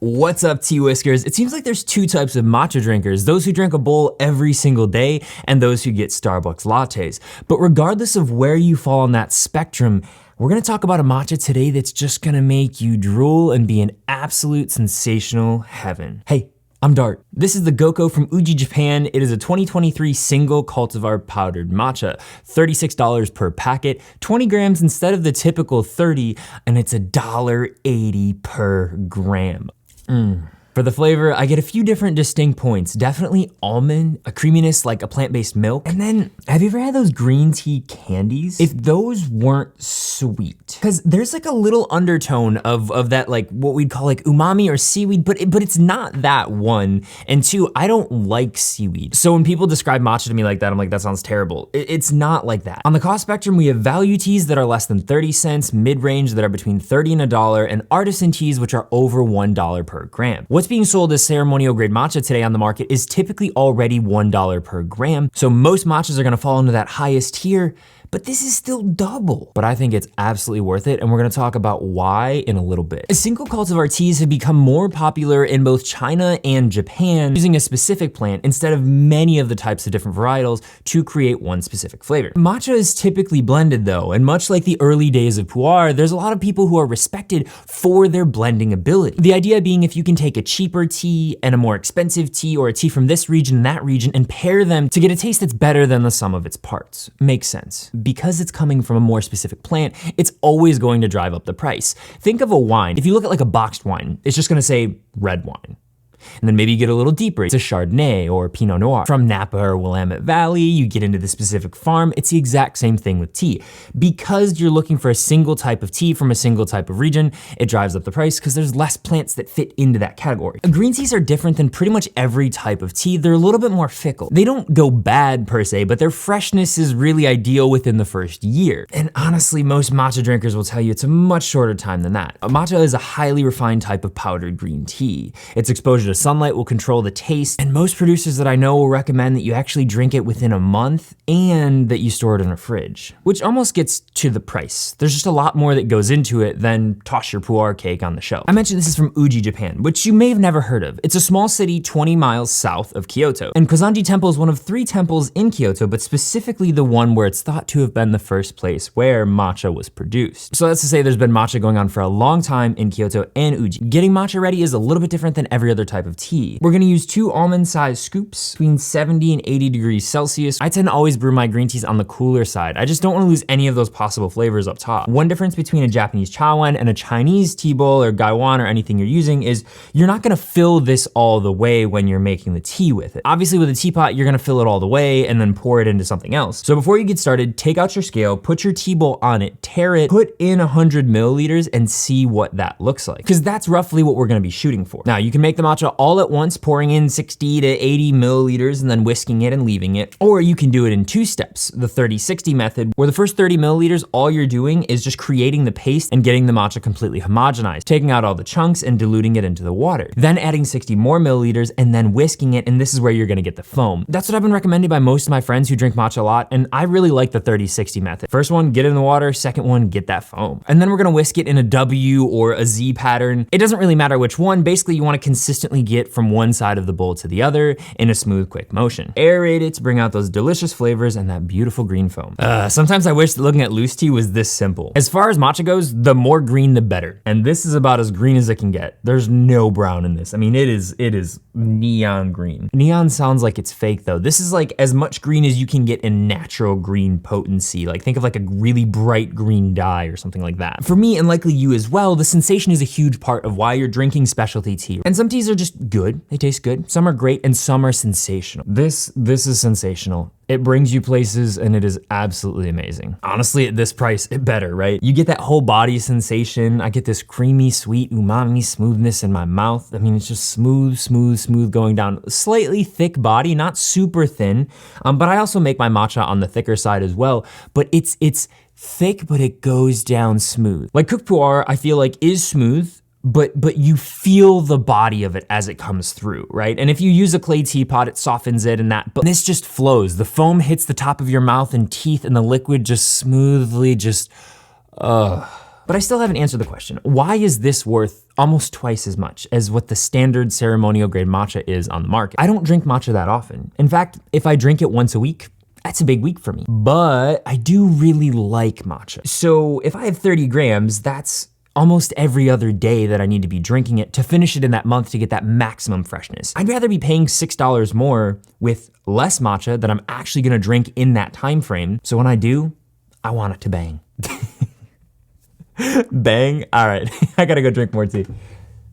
What's up, tea whiskers? It seems like there's two types of matcha drinkers, those who drink a bowl every single day and those who get Starbucks lattes. But regardless of where you fall on that spectrum, we're gonna talk about a matcha today that's just gonna make you drool and be an absolute sensational heaven. Hey, I'm Dart. This is the Gokou from Uji, Japan. It is a 2023 single cultivar powdered matcha, $36 per packet, 20 grams instead of the typical 30, and it's $1.80 per gram. For the flavor, I get a few different distinct points. Definitely almond, a creaminess like a plant-based milk. And then, have you ever had those green tea candies? If those weren't sweet, because there's like a little undertone of that, like what we'd call like umami or seaweed, but it's not that, one. And two, I don't like seaweed. So when people describe matcha to me like that, I'm like, that sounds terrible. It's not like that. On the cost spectrum, we have value teas that are less than 30 cents, mid-range that are between 30 and $1, and artisan teas which are over $1 per gram. What's being sold as ceremonial grade matcha today on the market is typically already $1 per gram, so most matchas are gonna fall into that highest tier, but this is still double. But I think it's absolutely worth it, and we're gonna talk about why in a little bit. Single cultivar teas have become more popular in both China and Japan, using a specific plant instead of many of the types of different varietals to create one specific flavor. Matcha is typically blended though, and much like the early days of pu'er, there's a lot of people who are respected for their blending ability. The idea being if you can take a cheaper tea and a more expensive tea, or a tea from this region and that region, and pair them to get a taste that's better than the sum of its parts. Makes sense. Because it's coming from a more specific plant, it's always going to drive up the price. Think of a wine. If you look at like a boxed wine, it's just gonna say red wine. And then maybe you get a little deeper, it's a Chardonnay or Pinot Noir. From Napa or Willamette Valley, you get into the specific farm, it's the exact same thing with tea. Because you're looking for a single type of tea from a single type of region, it drives up the price because there's less plants that fit into that category. Green teas are different than pretty much every type of tea. They're a little bit more fickle. They don't go bad per se, but their freshness is really ideal within the first year. And honestly, most matcha drinkers will tell you it's a much shorter time than that. Matcha is a highly refined type of powdered green tea. Its exposure to sunlight will control the taste, and most producers that I know will recommend that you actually drink it within a month and that you store it in a fridge, which almost gets to the price. There's just a lot more that goes into it than toss your pu'er cake on the shelf. I mentioned this is from Uji, Japan, which you may have never heard of. It's a small city 20 miles south of Kyoto, and Kozanji Temple is one of 3 temples in Kyoto, but specifically the one where it's thought to have been the first place where matcha was produced. So that's to say there's been matcha going on for a long time in Kyoto and Uji. Getting matcha ready is a little bit different than every other type of tea. We're gonna use 2 almond-sized scoops between 70 and 80 degrees Celsius. I tend to always brew my green teas on the cooler side. I just don't wanna lose any of those possible flavors up top. One difference between a Japanese chawan and a Chinese tea bowl or gaiwan or anything you're using is you're not gonna fill this all the way when you're making the tea with it. Obviously with a teapot, you're gonna fill it all the way and then pour it into something else. So before you get started, take out your scale, put your tea bowl on it, tare it, put in 100 milliliters and see what that looks like. Because that's roughly what we're gonna be shooting for. Now you can make the matcha all at once, pouring in 60 to 80 milliliters and then whisking it and leaving it. Or you can do it in 2 steps, the 30-60 method, where the first 30 milliliters, all you're doing is just creating the paste and getting the matcha completely homogenized, taking out all the chunks and diluting it into the water. Then adding 60 more milliliters and then whisking it, and this is where you're gonna get the foam. That's what I've been recommended by most of my friends who drink matcha a lot, and I really like the 30-60 method. First one, get it in the water, second one, get that foam. And then we're gonna whisk it in a W or a Z pattern. It doesn't really matter which one, basically you wanna consistently get from one side of the bowl to the other in a smooth, quick motion. Aerate it to bring out those delicious flavors and that beautiful green foam. Sometimes I wish that looking at loose tea was this simple. As far as matcha goes, the more green, the better. And this is about as green as it can get. There's no brown in this. I mean, it is neon green. Neon sounds like it's fake though. This is like as much green as you can get in natural green potency. Like think of like a really bright green dye or something like that. For me, and likely you as well, the sensation is a huge part of why you're drinking specialty tea. And some teas are just good, they taste good. Some are great and some are sensational. This is sensational. It brings you places and it is absolutely amazing. Honestly, at this price, it better, right? You get that whole body sensation. I get this creamy, sweet umami smoothness in my mouth. I mean, it's just smooth, smooth, smooth going down. Slightly thick body, not super thin, but I also make my matcha on the thicker side as well, but it's thick, but it goes down smooth. Like cooked pu'er, I feel like is smooth, but you feel the body of it as it comes through, right? And if you use a clay teapot, it softens it and that, but this just flows. The foam hits the top of your mouth and teeth and the liquid just smoothly But I still haven't answered the question. Why is this worth almost twice as much as what the standard ceremonial grade matcha is on the market. I don't drink matcha that often. In fact, if I drink it once a week, that's a big week for me. But I do really like matcha. So if I have 30 grams, that's almost every other day that I need to be drinking it to finish it in that month to get that maximum freshness. I'd rather be paying $6 more with less matcha that I'm actually gonna drink in that time frame. So when I do, I want it to bang. Bang? All right, I gotta go drink more tea.